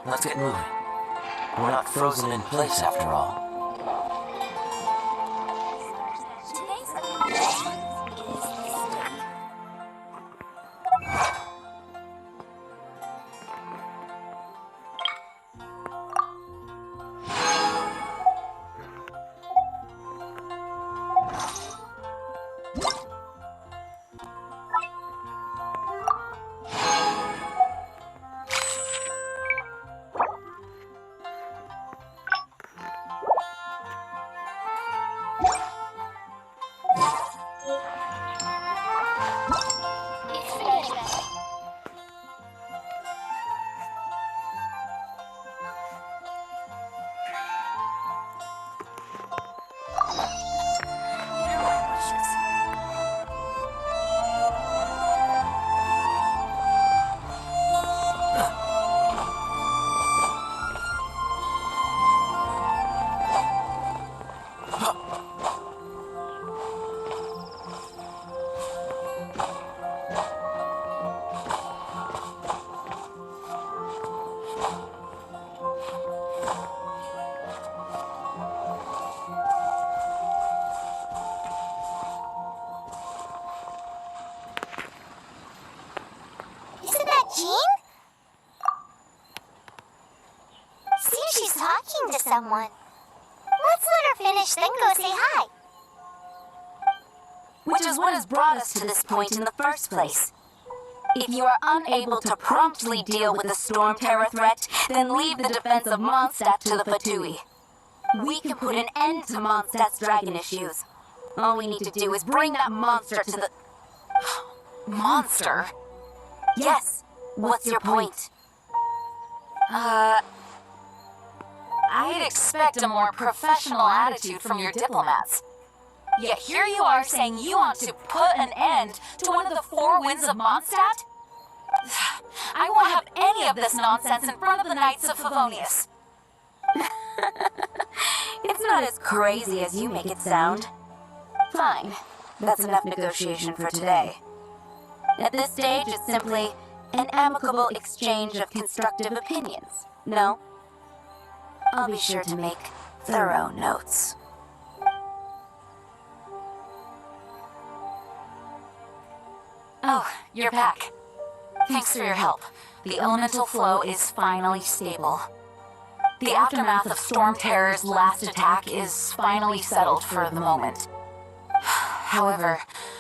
Let's get moving. We're not frozen in place after all. Talking to someone. Let's let her finish, then go say hi. Which is what has brought us to this point in the first place. If you are unable to promptly deal with the Storm Terror threat, then leave the defense of Mondstadt to the Fatui. We can put an end to Mondstadt's dragon issues. All we need to do is bring that monster to the... Monster? Yes. What's your point? I'd expect a more professional attitude from your diplomats. Yet here you are saying you want to put an end to one of the four winds of Mondstadt? I won't have any of this nonsense in front of the Knights of Favonius. It's not as crazy as you make it sound. Fine. That's enough negotiation for today. At this stage, it's simply an amicable exchange of constructive opinions. No? I'll be sure to make thorough notes. Oh, you're back. Thanks for your help. The elemental flow is finally stable. The aftermath of Storm Terror's last attack is finally settled for the moment. However,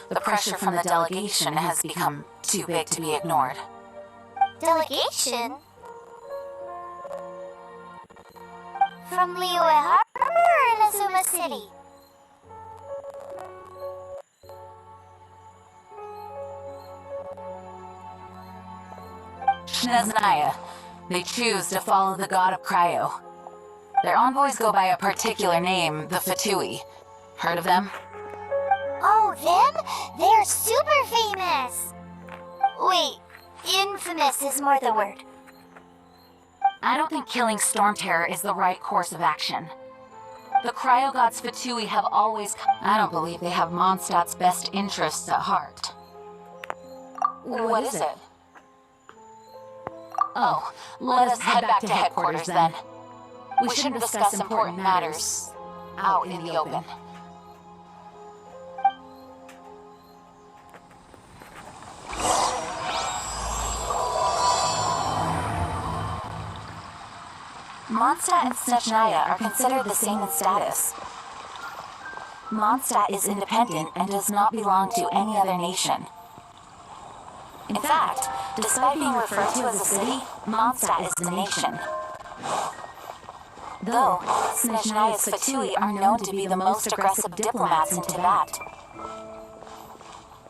the pressure from the delegation has become too big to be ignored. Delegation? From Liyue Harbor or Inazuma City? Shinezanaya. They choose to follow the god of Cryo. Their envoys go by a particular name, the Fatui. Heard of them? Oh, them? They're super famous! Wait, infamous is more the word. I don't think killing Storm Terror is the right course of action. The Cryo Gods Fatui have always... I don't believe they have Mondstadt's best interests at heart. What is it? Oh, let us head back to headquarters then. We shouldn't discuss important matters out in the open. Mondstadt and Snezhnaya are considered the same in status. Mondstadt is independent and does not belong to any other nation. In fact, despite being referred to as a city, Mondstadt is a nation. Though, Snezhnaya's Fatui are known to be the most aggressive diplomats in Tibet.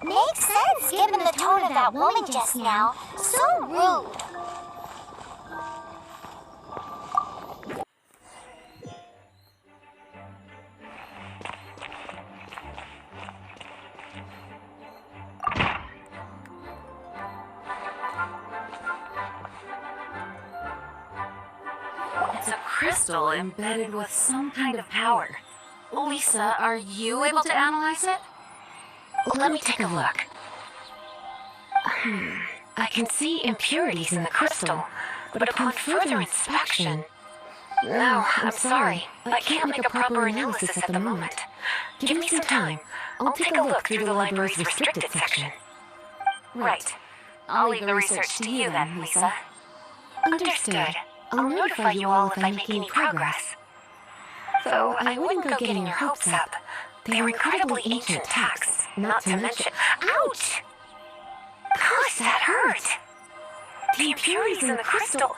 Makes sense given the tone of that woman just now. So rude. It's a crystal embedded with some kind of power. Lisa, are you able to analyze it? Let me take a look. I can see impurities in the crystal, but upon further inspection... No, I'm sorry. I can't make a proper analysis at the moment. Give me some time. I'll take a look through the library's restricted section. Right. I'll leave the research to you then, Lisa. Understood. I'll notify you all if I make any progress. Though I wouldn't go getting your hopes up. They are incredibly ancient texts, not to mention... Ouch! Gosh, that hurt! The impurities in the crystal...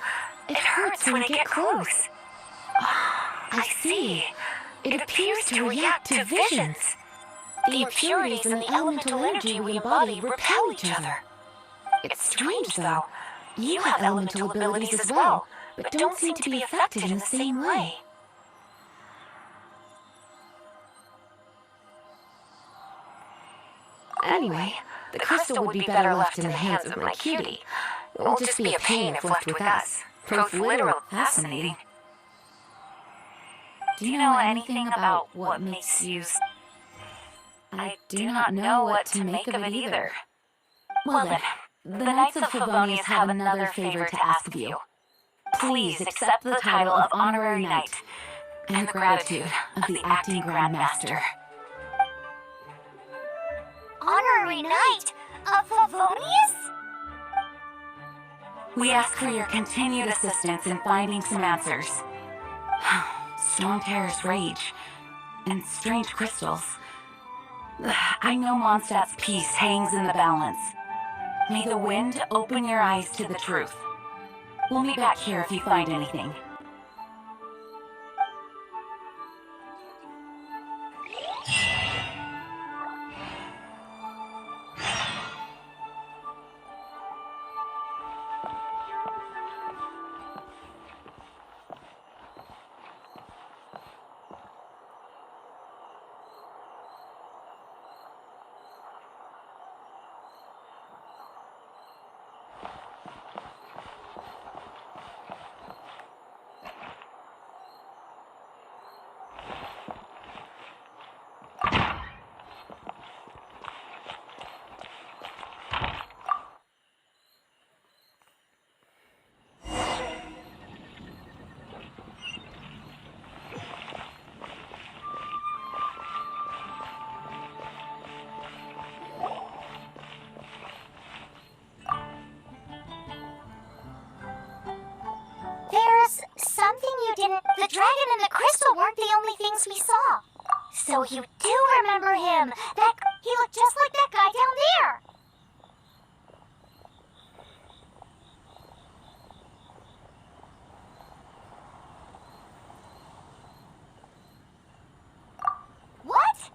It hurts when I get close. I see. It appears to react to visions. The impurities and the elemental energy we embody repel each other. It's strange, though. You have elemental abilities as well, but don't seem to be affected in the same way. Anyway, the crystal would be better left in the hands of my cutie. It will just be a pain if left with us. Both literal and Fascinating. Do you know anything about what makes you... I do not know what to make of it either. Well then, the Knights of Favonius have another favor to ask of you. Please accept the title of Honorary Knight and the gratitude of the Acting Grandmaster. Honorary Knight of Favonius? We ask for your continued assistance in finding some answers. Storm Terror's rage and strange crystals. I know Mondstadt's peace hangs in the balance. May the wind open your eyes to the truth. We'll meet back here if you find anything. Something you didn't... The dragon and the crystal weren't the only things we saw. So you do remember him. He looked just like that guy down there. What?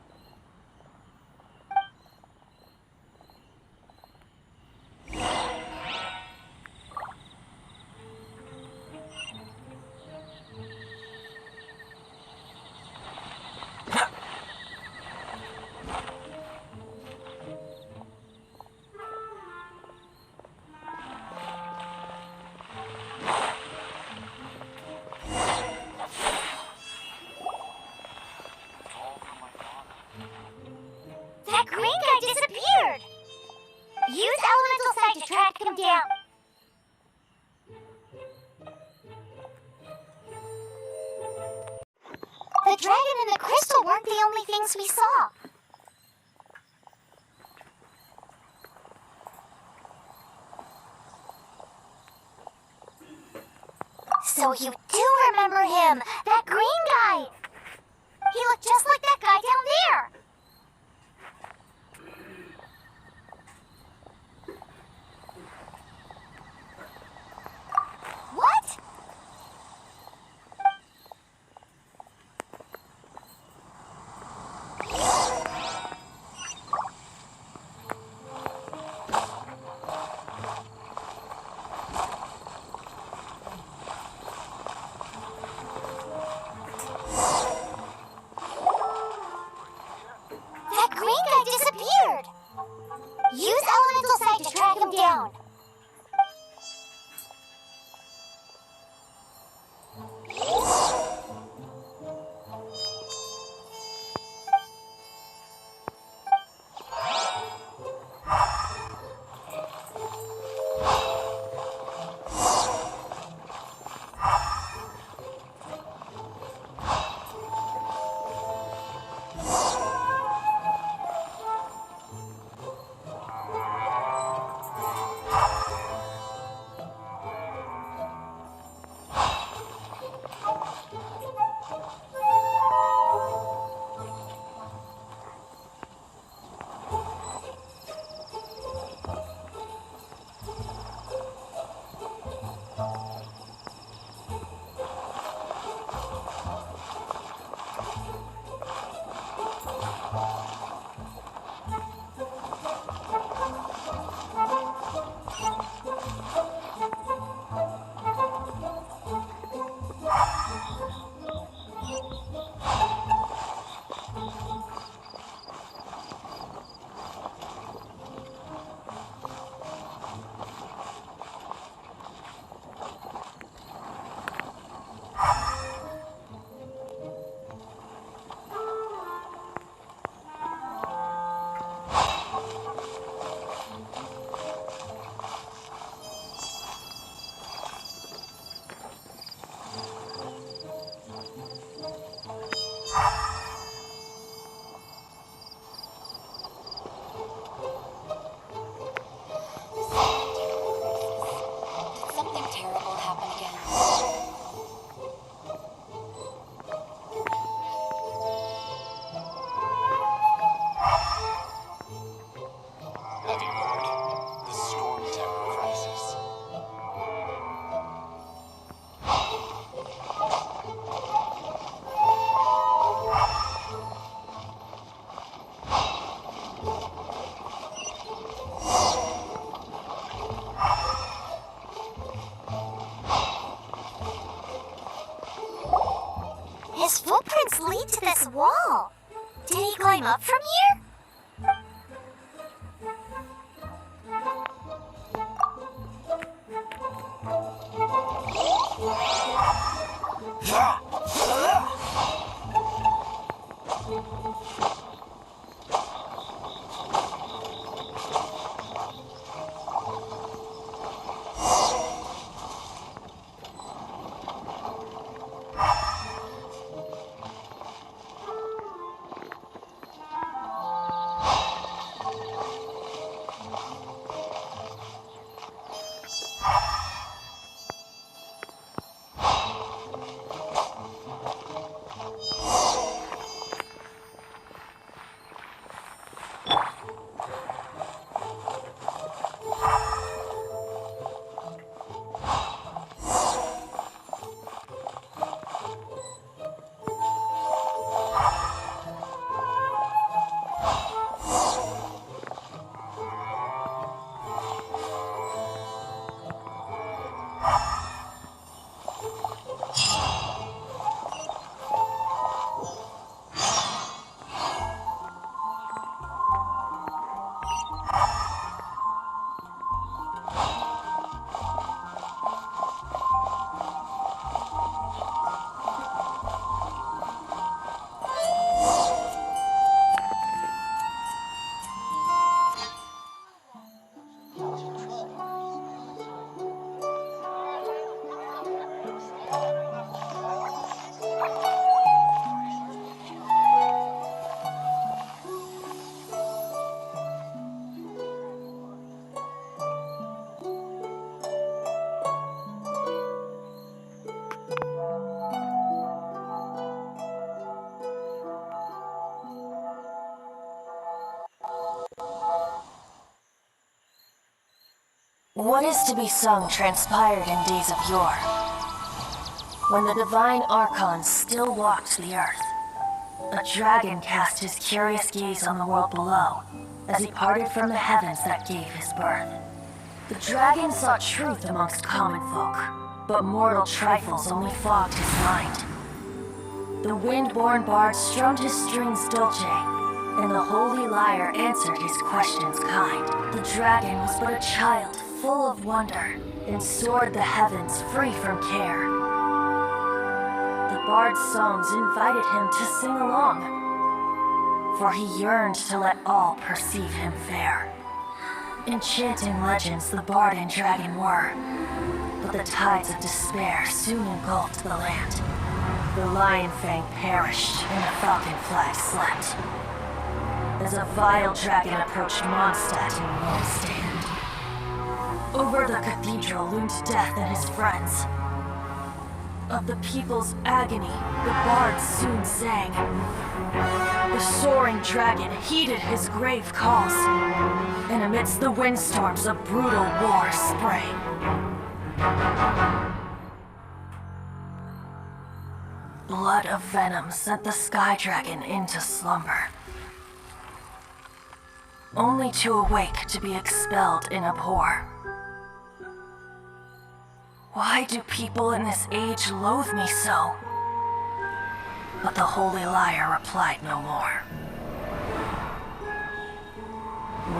That green guy disappeared! Use elemental sight to track him down. The dragon and the crystal weren't the only things we saw. So you do remember him, that green guy. He looked just like that guy down there. What? lead to this wall. Did he climb up from here? What is to be sung transpired in days of yore, when the divine archons still walked the earth. A dragon cast his curious gaze on the world below, as he parted from the heavens that gave his birth. The dragon sought truth amongst common folk, but mortal trifles only fogged his mind. The wind-born bard strummed his strings dulce, and the holy lyre answered his questions kind. The dragon was but a child, full of wonder, and soared the heavens free from care. The bard's songs invited him to sing along, for he yearned to let all perceive him fair. Enchanting legends the bard and dragon were, but the tides of despair soon engulfed the land. The lion fang perished, and the falcon flag slept, as a vile dragon approached Mondstadt in lone stand. Over the cathedral loomed death and his friends. Of the people's agony, the bard soon sang. The soaring dragon heeded his grave calls, and amidst the windstorms a brutal war sprang. Blood of venom sent the sky dragon into slumber, only to awake to be expelled in abhor. Why do people in this age loathe me so? But the holy lyre replied no more.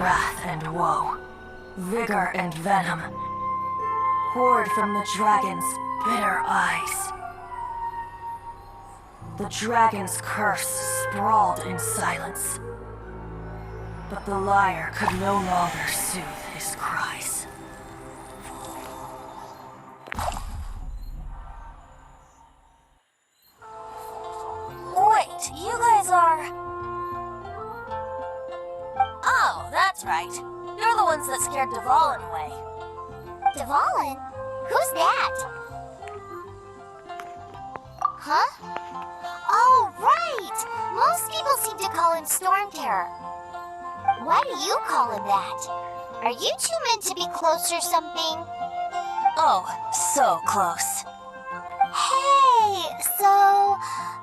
Wrath and woe, vigor and venom, poured from the dragon's bitter eyes. The dragon's curse sprawled in silence, but the lyre could no longer soothe his cries. Wait, you guys are... Oh, that's right. You're the ones that scared Dvalin away. Dvalin? Who's that? Huh? Oh, right! Most people seem to call him Storm Terror. Why do you call him that? Are you two meant to be close or something? Oh, so close. Hey, so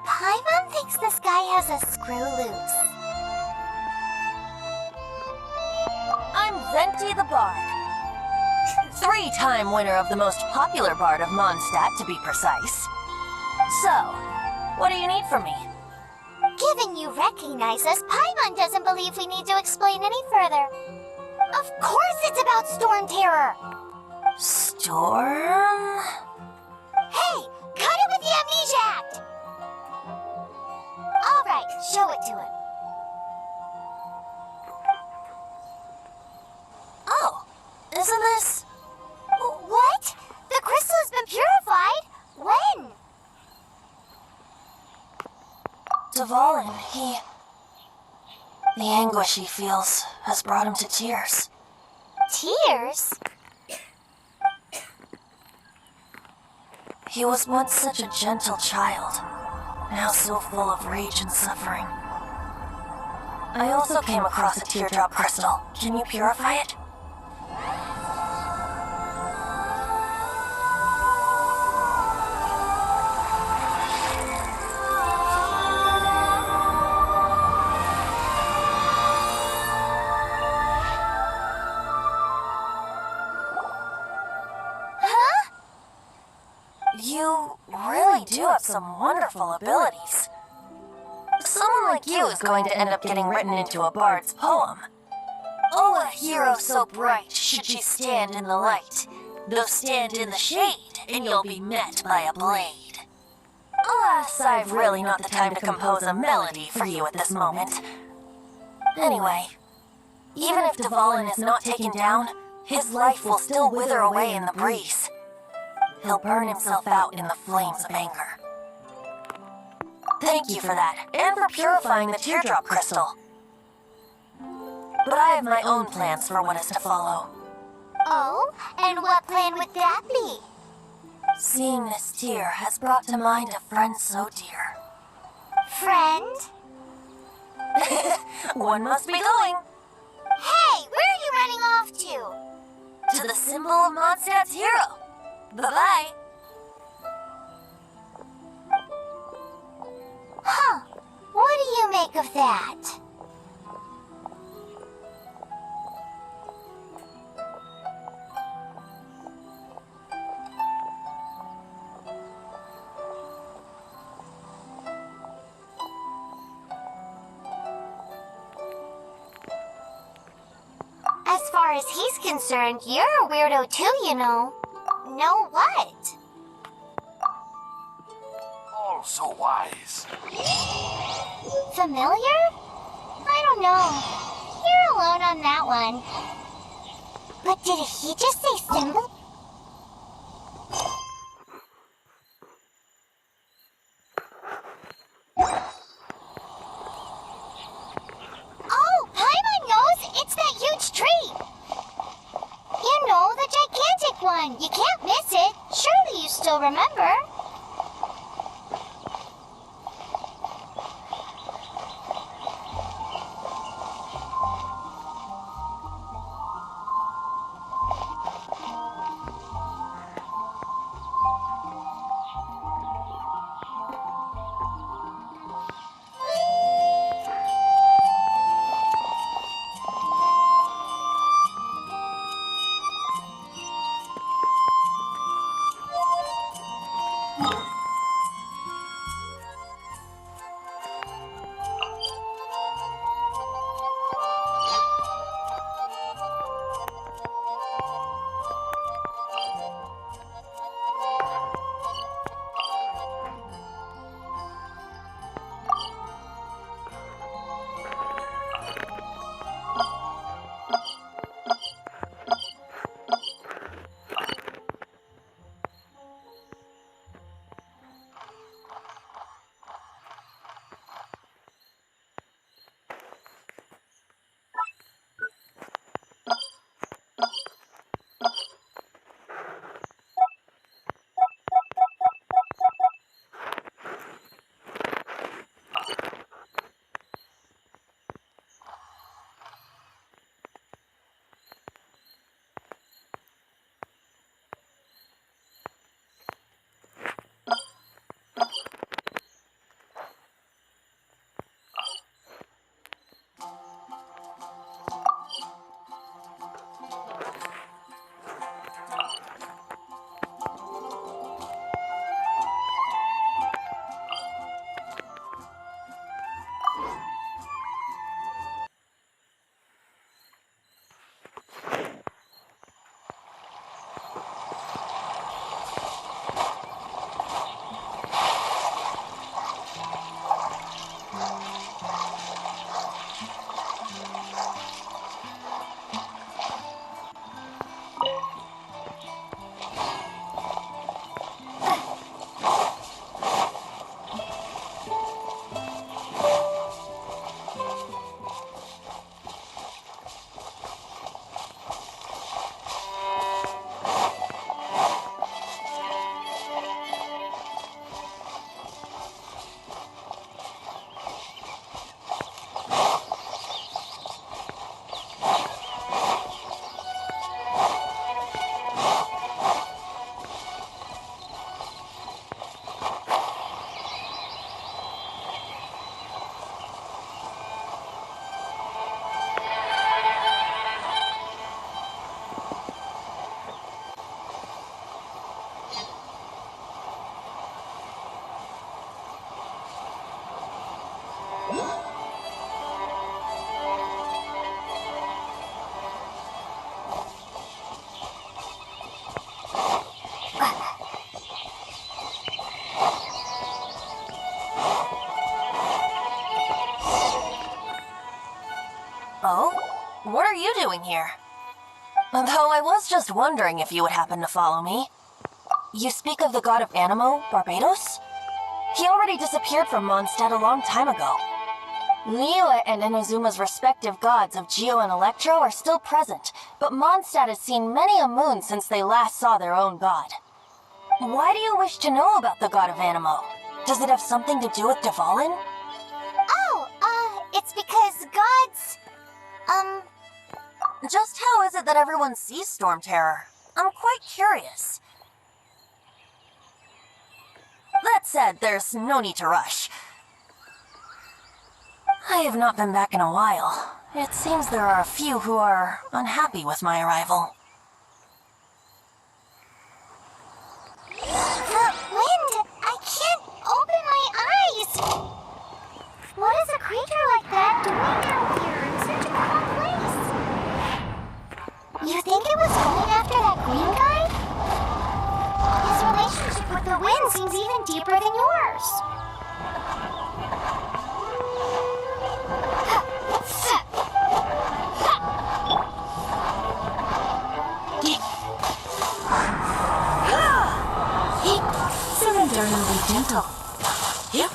Paimon thinks this guy has a screw loose. I'm Venti the Bard. 3-time winner of the most popular bard of Mondstadt, to be precise. So, what do you need from me? Given you recognize us, Paimon doesn't believe we need to explain any further. Of course it's about Storm Terror! Storm? Hey, cut it with the Amnesia Act! Alright, show it to him. Oh, isn't this... What? The crystal has been purified? When? Dvalin, he... The anguish he feels has brought him to tears. Tears? He was once such a gentle child, now so full of rage and suffering. I also came across a teardrop crystal. Can you purify it? You really do have some wonderful abilities. Someone like you is going to end up getting written into a bard's poem. Oh, a hero so bright should you stand in the light, though stand in the shade, and you'll be met by a blade. Alas, I've really not the time to compose a melody for you at this moment. Anyway, even if Dvalin is not taken down, his life will still wither away in the breeze. He'll burn himself out in the flames of anger. Thank you for that, and for purifying the teardrop crystal. But I have my own plans for what is to follow. Oh, and what plan would that be? Seeing this tear has brought to mind a friend so dear. Friend? One must be going. Hey, where are you running off to? To the symbol of Mondstadt's hero. Bye-bye. Huh. What do you make of that? As far as he's concerned, you're a weirdo too, you know. Know what? All so wise. Familiar? I don't know. You're alone on that one. But did he just say symbol? Oh, Paimon knows! It's that huge tree! You know, the gigantic one! You can't miss it! Surely you still remember? what are you doing here? Though I was just wondering if you would happen to follow me. You speak of the god of Animo, Barbados? He already disappeared from Mondstadt a long time ago. Liyue and Inazuma's respective gods of Geo and Electro are still present, but Mondstadt has seen many a moon since they last saw their own god. Why do you wish to know about the god of Animo? Does it have something to do with Dvalin? It's because gods... Just how is it that everyone sees Storm Terror? I'm quite curious. That said, there's no need to rush. I have not been back in a while. It seems there are a few who are unhappy with my arrival. The wind! I can't open my eyes! What is a creature like that doing out here in such a cold place? You think it was going after that green guy? His relationship with the wind seems even deeper than yours. Surrender and be gentle. Yep.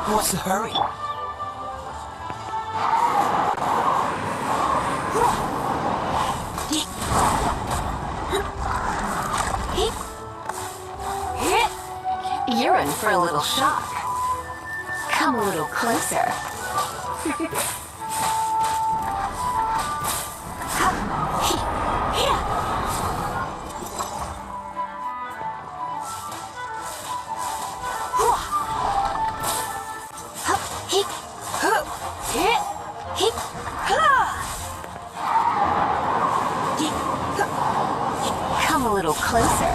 What's the hurry? You're in for a little shock. Come a little closer. Come a little closer.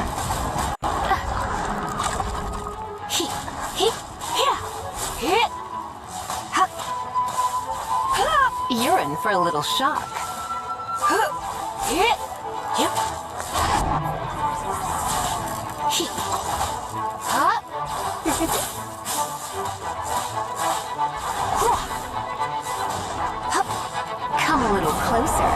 You're in for a little shock. Come a little closer.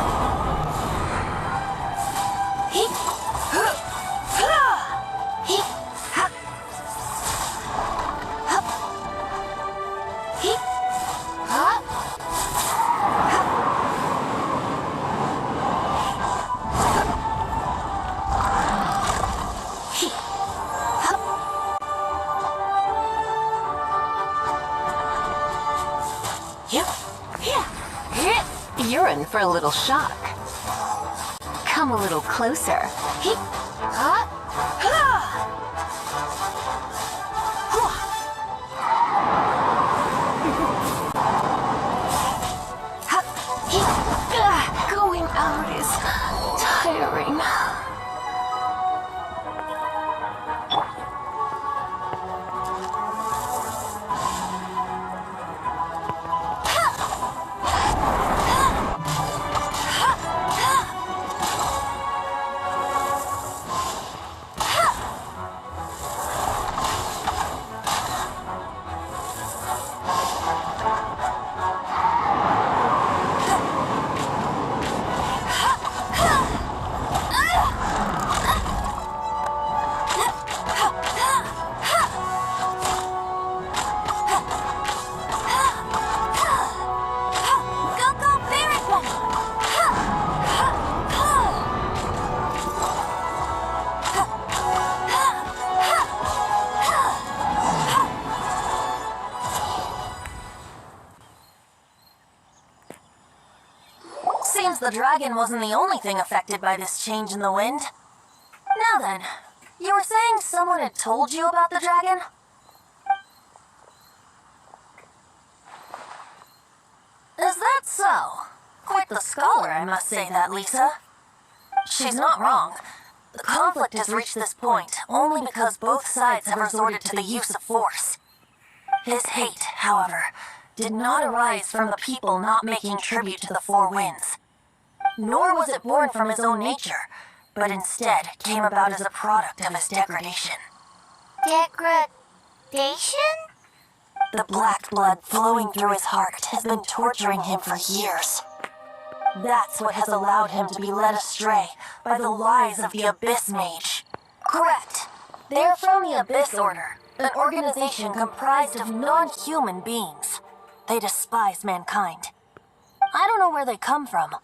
You're in for a little shock. Come a little closer. Going out is tiring. Seems the dragon wasn't the only thing affected by this change in the wind. Now then, you were saying someone had told you about the dragon? Is that so? Quite the scholar, I must say that, Lisa. She's not wrong. The conflict has reached this point only because both sides have resorted to the use of force. His hate, however, did not arise from the people not making tribute to the four winds. Nor was it born from his own nature, but instead came about as a product of his degradation. Degradation? The black blood flowing through his heart has been torturing him for years. That's what has allowed him to be led astray by the lies of the Abyss Mage. Correct. They are from the Abyss Order, an organization comprised of non-human beings. They despise mankind. I don't know where they come from.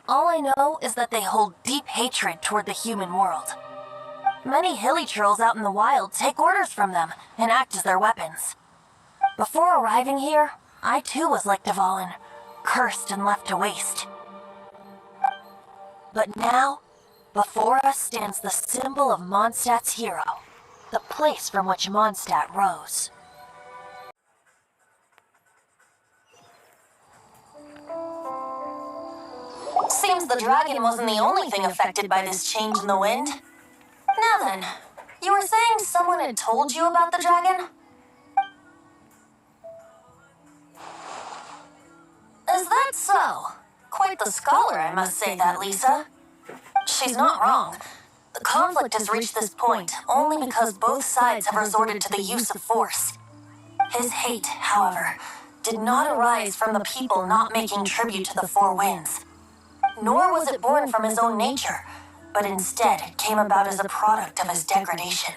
All I know is that they hold deep hatred toward the human world. Many hilly trolls out in the wild take orders from them and act as their weapons. Before arriving here, I too was like Dvalin, cursed and left to waste. But now, before us stands the symbol of Mondstadt's hero, the place from which Mondstadt rose. Seems the dragon wasn't the only thing affected by this change in the wind. Now then, you were saying someone had told you about the dragon? Is that so? Quite the scholar, I must say that, Lisa. She's not wrong. The conflict has reached this point only because both sides have resorted to the use of force. His hate, however, did not arise from the people not making tribute to the four winds. Nor was it born from his own nature, but instead came about as a product of his degradation.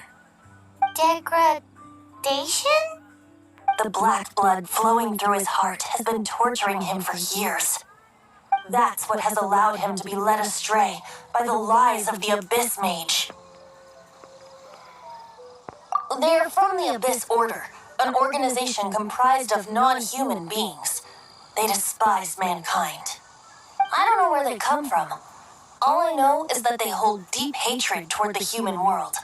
Degradation? The black blood flowing through his heart has been torturing him for years. That's what has allowed him to be led astray by the lies of the Abyss Mage. They are from the Abyss Order, an organization comprised of non-human beings. They despise mankind. I don't know where they come from. All I know is that they hold deep hatred toward the human world.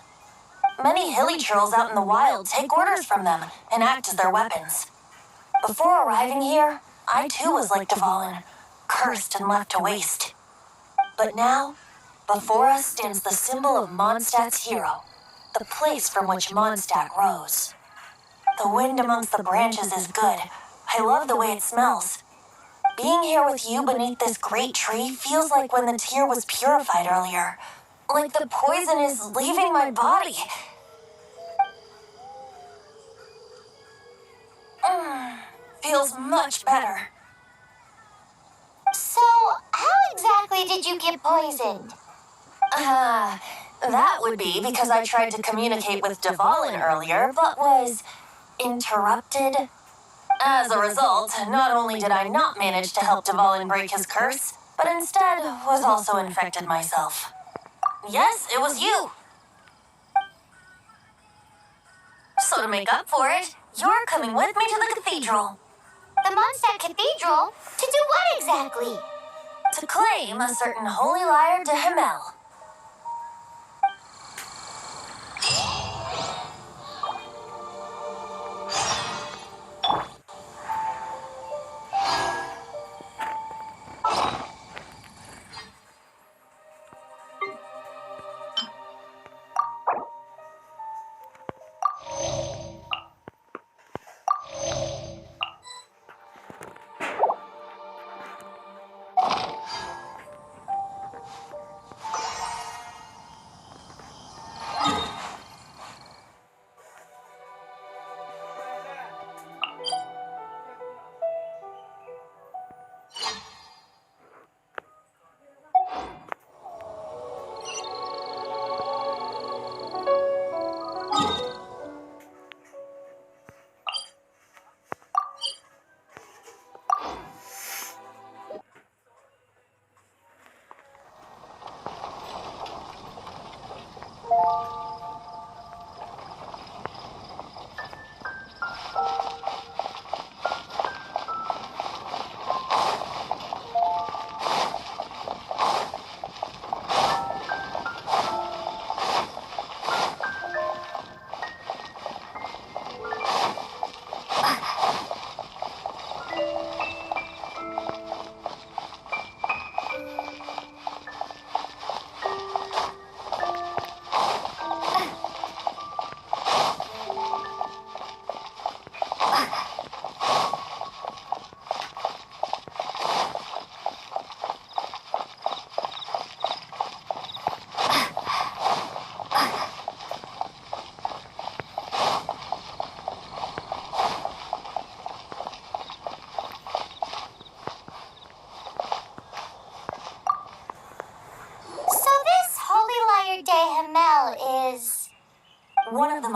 Many hilly trolls out in the wild take orders from them and act as their weapons. Before arriving here, I too was like Dvalin, cursed and left to waste. But now, before us stands the symbol of Mondstadt's hero, the place from which Mondstadt rose. The wind amongst the branches is good. I love the way it smells. Being here with you beneath this great tree feels like when the tear was purified earlier. Like the poison is leaving my body. Feels much better. So, how exactly did you get poisoned? That would be because I tried to communicate with Dvalin earlier, but was interrupted. As a result, not only did I not manage to help Dvalin break his curse, but instead was also infected myself. Yes, it was you. So to make up for it, you're coming with me to the cathedral. The Mondstadt Cathedral? To do what exactly? To claim a certain holy lyre to Himmel.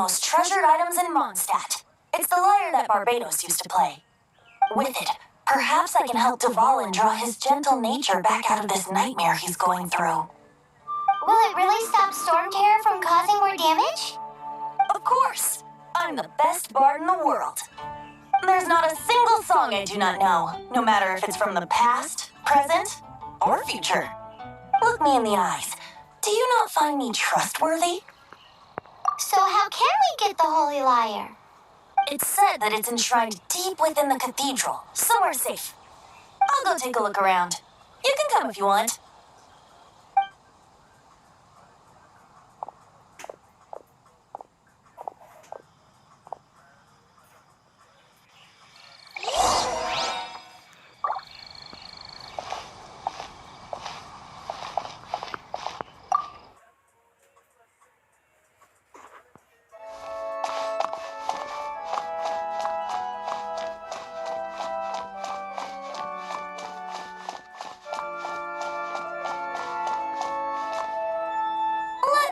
most treasured items in Mondstadt. It's the lyre that Barbados used to play. With it, perhaps I can help Dvalin draw his gentle nature back out of this nightmare he's going through. Will it really stop Storm Terror from causing more damage? Of course! I'm the best bard in the world. There's not a single song I do not know, no matter if it's from the past, present, or future. Look me in the eyes. Do you not find me trustworthy? So how can we get the Holy Lyre? It's said that it's enshrined deep within the cathedral, somewhere safe. I'll go take a look around. You can come if you want.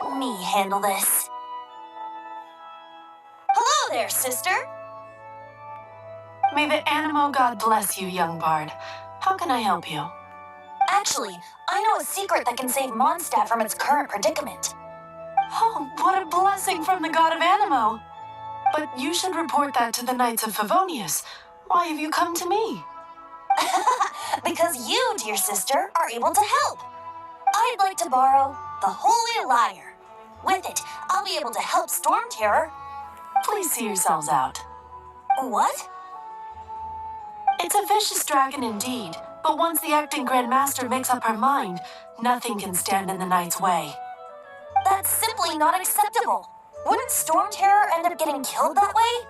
Let me handle this. Hello there, sister. May the Animo God bless you, young bard. How can I help you? Actually, I know a secret that can save Mondstadt from its current predicament. Oh, what a blessing from the God of Animo! But you should report that to the Knights of Favonius. Why have you come to me? Because you, dear sister, are able to help. I'd like to borrow the Holy Lyre. With it, I'll be able to help Storm Terror. Please see yourselves out. What? It's a vicious dragon indeed, but once the acting Grand Master makes up her mind, nothing can stand in the Knight's way. That's simply not acceptable. Wouldn't Storm Terror end up getting killed that way?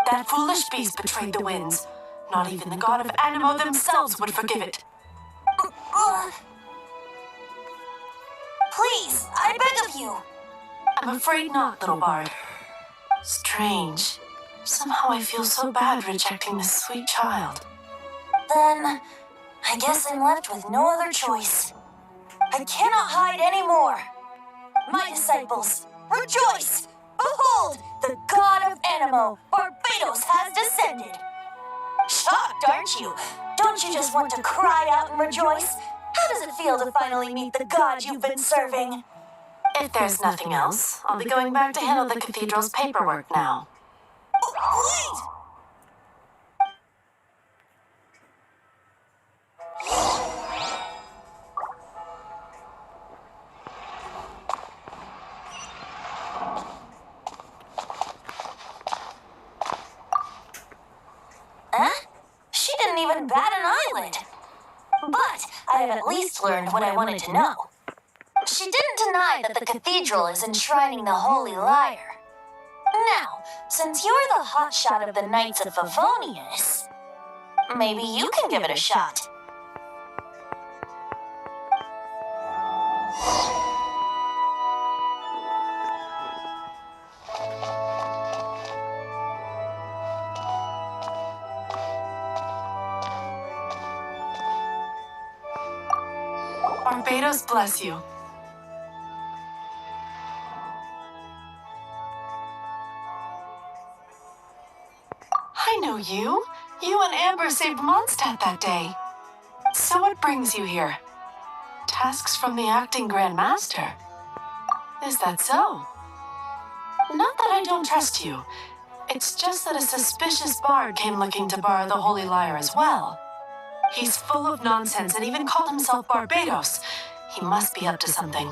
That foolish beast betrayed the winds. Not even the God of Animo themselves would forgive it. Please, I beg of you. I'm afraid not, little bard. Strange. Somehow I feel so bad rejecting this sweet child. Then, I guess I'm left with no other choice. I cannot hide anymore. My disciples, rejoice! Behold, the God of Animo, Barbados, has descended. Shocked, aren't you? Don't you just want to cry out and rejoice? How does it feel to finally meet the God you've been serving? If there's nothing else, I'll be going back to handle the cathedral's paperwork now. Wait! Huh? She didn't even bat an eyelid. But I have at least learned what I wanted to know. She didn't deny that the cathedral is enshrining the Holy Lyre. Now, since you're the hotshot of the Knights of Favonius, maybe you can give it a shot. Barbados bless you. I know you. You and Amber saved Mondstadt that day. So what brings you here? Tasks from the acting Grand Master. Is that so? Not that I don't trust you. It's just that a suspicious bard came looking to borrow the Holy Lyre as well. He's full of nonsense and even called himself Barbados. He must be up to something.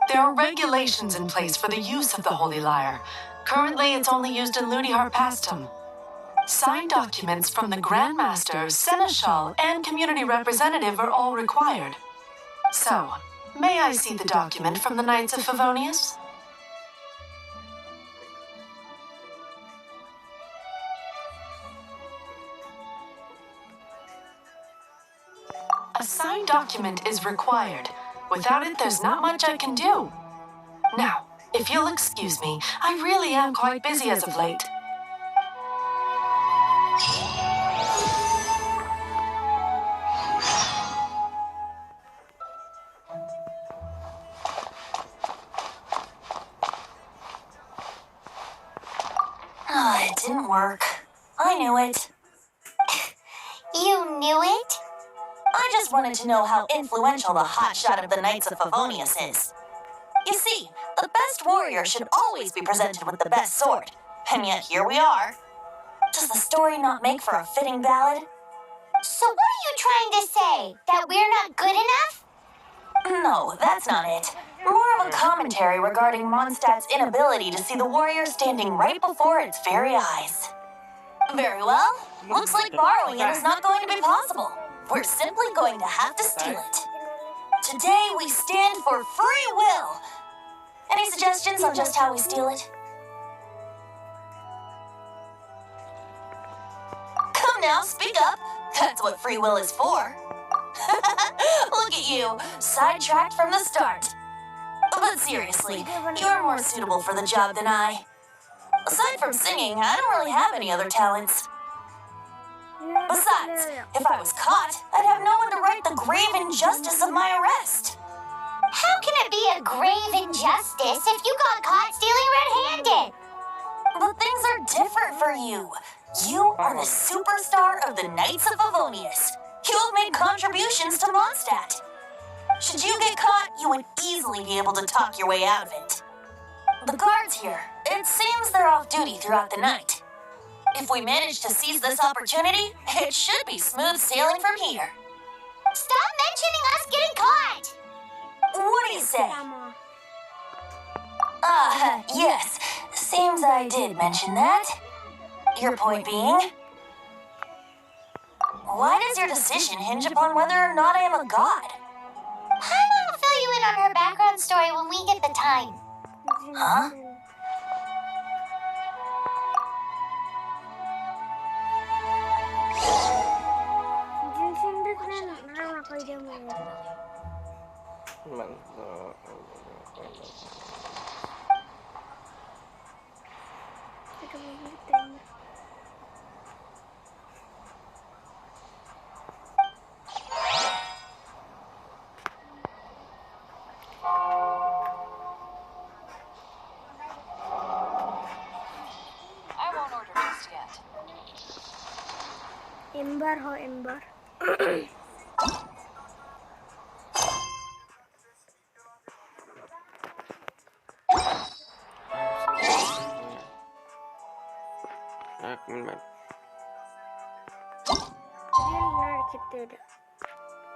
There are regulations in place for the use of the Holy Lyre. Currently, it's only used in Lunihar Pastum. Signed documents from the Grand Master, Seneschal, and community representative are all required. So, may I see the document from the Knights of Favonius? A signed document is required. Without it, there's not much I can do. Now, if you'll excuse me, I really am quite busy as of late. work. I knew it. You knew it? I just wanted to know how influential the hotshot of the Knights of Favonius is. You see, the best warrior should always be presented with the best sword. And yet here we are. Does the story not make for a fitting ballad? So what are you trying to say? That we're not good enough? No, that's not it. More of a commentary regarding Mondstadt's inability to see the warrior standing right before its very eyes. Very well. Looks like borrowing it is not going to be possible. We're simply going to have to steal it. Today we stand for free will. Any suggestions on just how we steal it? Come now, speak up. That's what free will is for. Look at you, sidetracked from the start. But seriously, you're more suitable for the job than I. Aside from singing, I don't really have any other talents. Besides, if I was caught, I'd have no one to right the grave injustice of my arrest. How can it be a grave injustice if you got caught stealing red-handed? But things are different for you. You are the superstar of the Knights of Favonius. You've made contributions to Mondstadt. Should you get caught, you would easily be able to talk your way out of it. The guards here, it seems they're off duty throughout the night. If we manage to seize this opportunity, it should be smooth sailing from here. Stop mentioning us getting caught! What do you say? Yes. Seems I did mention that. Your point being? Why does your decision hinge upon whether or not I am a god? I'll fill you in on her background story when we get the time. Huh? I won't order just yet. Ember ho ember. Hareket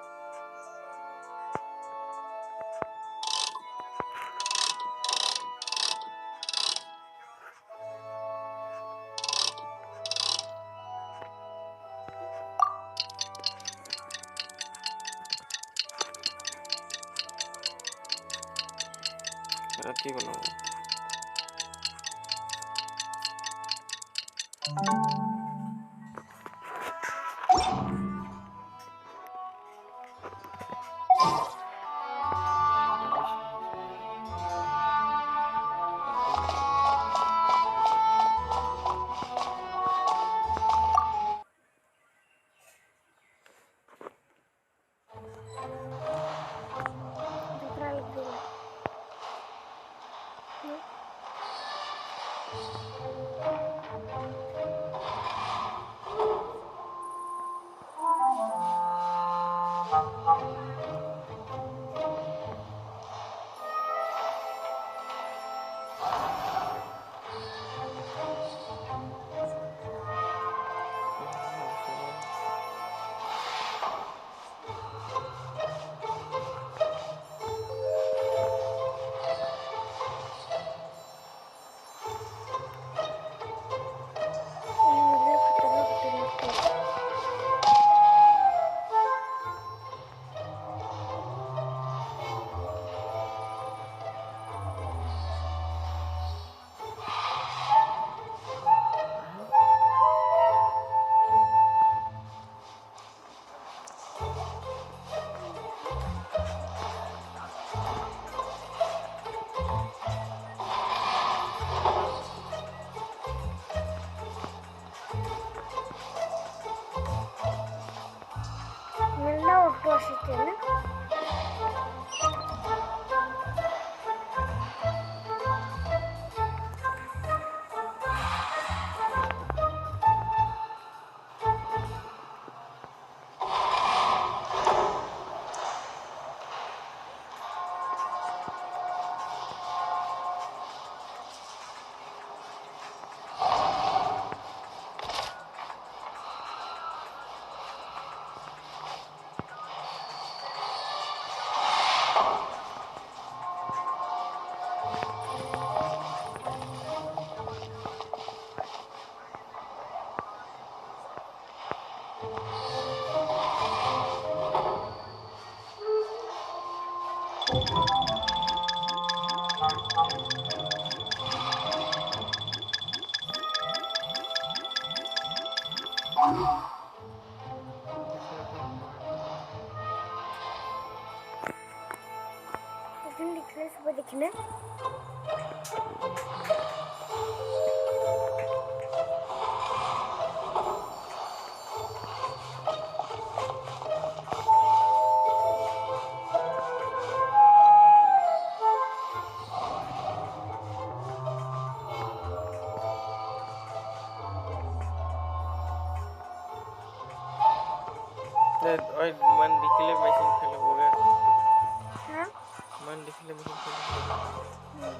কি বানাবো Isn't it close where they connect? मन दिखले machine खराब हो गया हाँ? मन दिखले machine खराब हो गया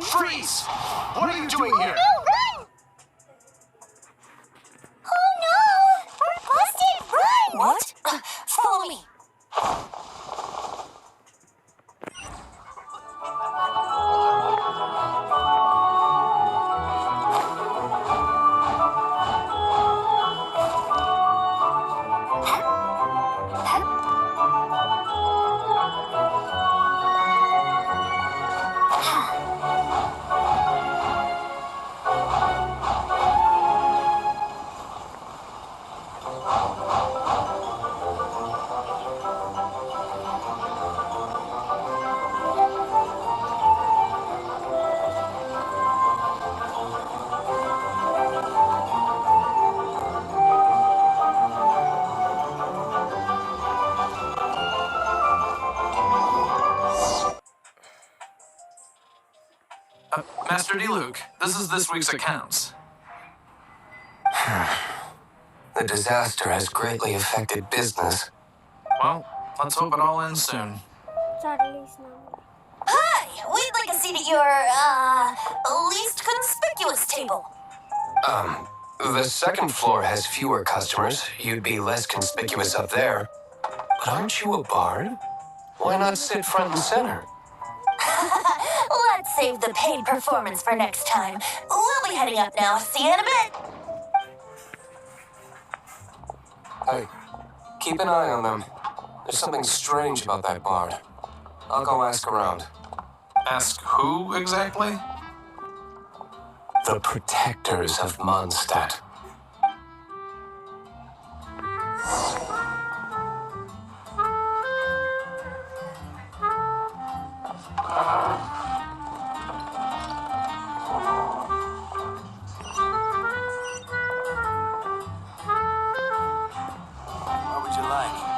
Freeze! What are you doing here? No, run! Oh no! We're busted! Run! What? Follow me. Master D. Luke, this is this week's accounts. The disaster has greatly affected business. Well, let's hope it all ends soon. Hi! We'd like a seat at your, least conspicuous table. The second floor has fewer customers. You'd be less conspicuous up there. But aren't you a bard? Why not sit front and center? Let's save the paid performance for next time. We'll be heading up now. See you in a bit. Hey, keep an eye on them. There's something strange about that bard. I'll go ask around. Ask who exactly? The protectors of Mondstadt. What would you like?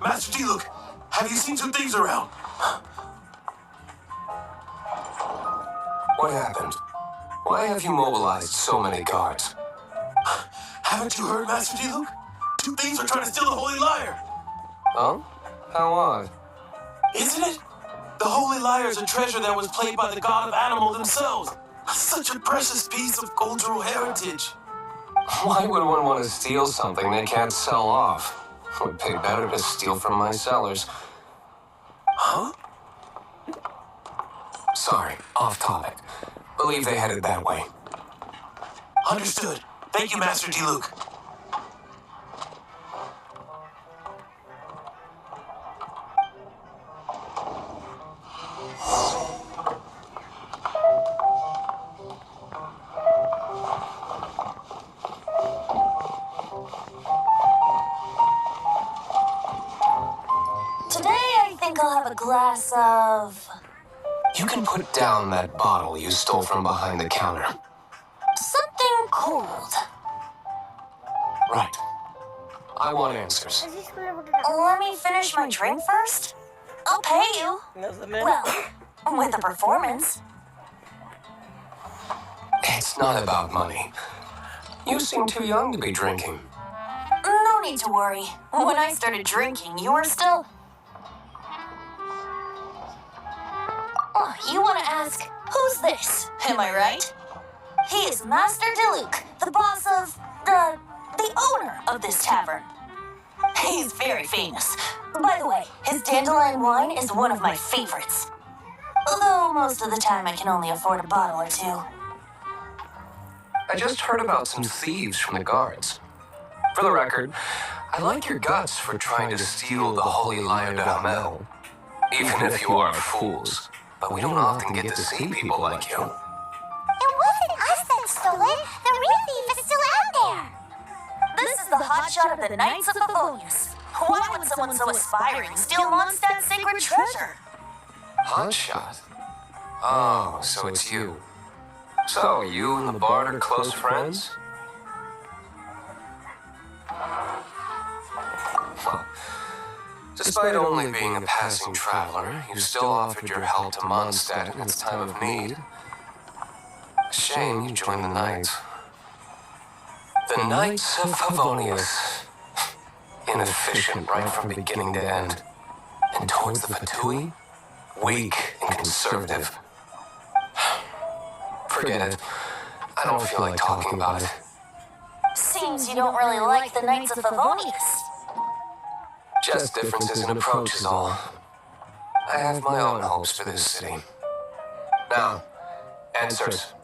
Master D-Luke, have you seen some things around? What happened? Why have you mobilized so many guards? Haven't you heard, Master D-Luke? Two things are trying to steal the Holy Lyre. Oh? How odd. Isn't it? The Holy Lyre is a treasure that was played by the god of animals themselves. Such a precious piece of cultural heritage. Why would one want to steal something they can't sell off? Would pay better to steal from my cellars. Huh? Sorry, off topic. Believe they headed that way. Understood. Thank you, Master D-Luke. Today I think I'll have a glass of... You can put down that bottle you stole from behind the counter. something cold. Right. I want answers. Let me finish my drink first. I'll pay you. Well, with a performance. It's not about money. You seem too young to be drinking. No need to worry. When I started drinking, you were still... Oh, you want to ask, who's this? Am I right? He is Master D-Luke, the boss of... the owner of this tavern. He's very famous. By the way, his dandelion wine is one of my favorites. Although most of the time I can only afford a bottle or two. I just heard about some thieves from the guards. For the record, I like your guts for trying to steal the Holy Lyre de Hamel. Even if you are fools. But we don't often get to see people like you. It wasn't us that stole it. The real thief is still out there. This is the hotshot of the Knights of Favonius. Why would someone so aspiring steal Mondstadt's sacred treasure? Hotshot? Oh, so it's you. So, you and the bard are close friends? Well, despite only being a passing traveler, you still offered your help to Mondstadt in its time of need. Shame you joined the Knights. The Knights of Favonius. Inefficient right from beginning to end. And towards the Fatui, weak and conservative. Forget it. I don't feel like talking about it. Seems you don't really like the Knights of Favonius. Just differences in approach is all. I have my own hopes for this city. Now, answers.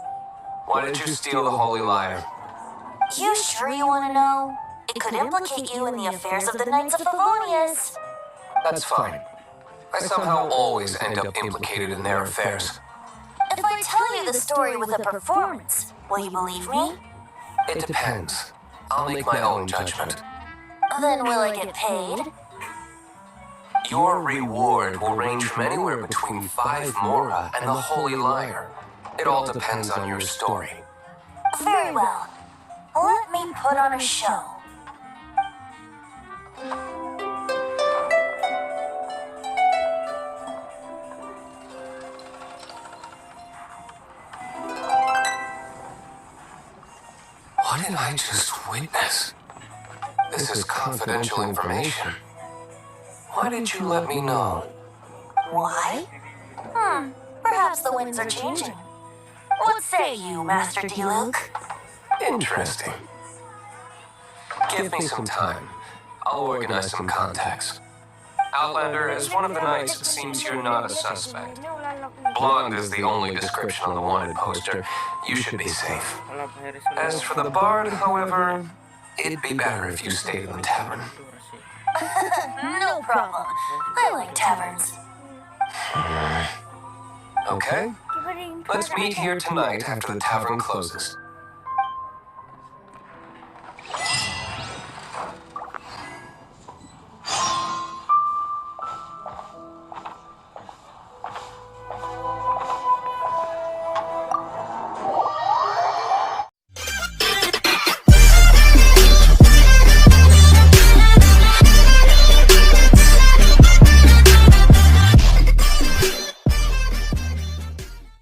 Why did you steal the Holy Lyre? You sure you want to know? It could implicate you in the affairs of the Knights of Favonius. That's fine. I somehow always end up implicated in their affairs. If I tell you the story with a performance, will you believe me? It depends. I'll make my own judgment. Then will I get paid? Your reward will range from anywhere between 5 mora and the Holy Lyre. It all depends on your story. Very well. Let me put on a show. What did I just witness? This is confidential information. Why did you let me know? Why? Perhaps the winds are changing. What say you, Master D-Luke? Interesting. Give me some time. I'll organize some contacts. Outlander, as one of the knights, it seems you're not a suspect. blonde is the only description on the wanted poster. You should be safe. Alam, may resolution. As for the bard, however, it'd be better if you stayed in the tavern. No problem. I like taverns. Okay, let's meet here tonight after the tavern closes.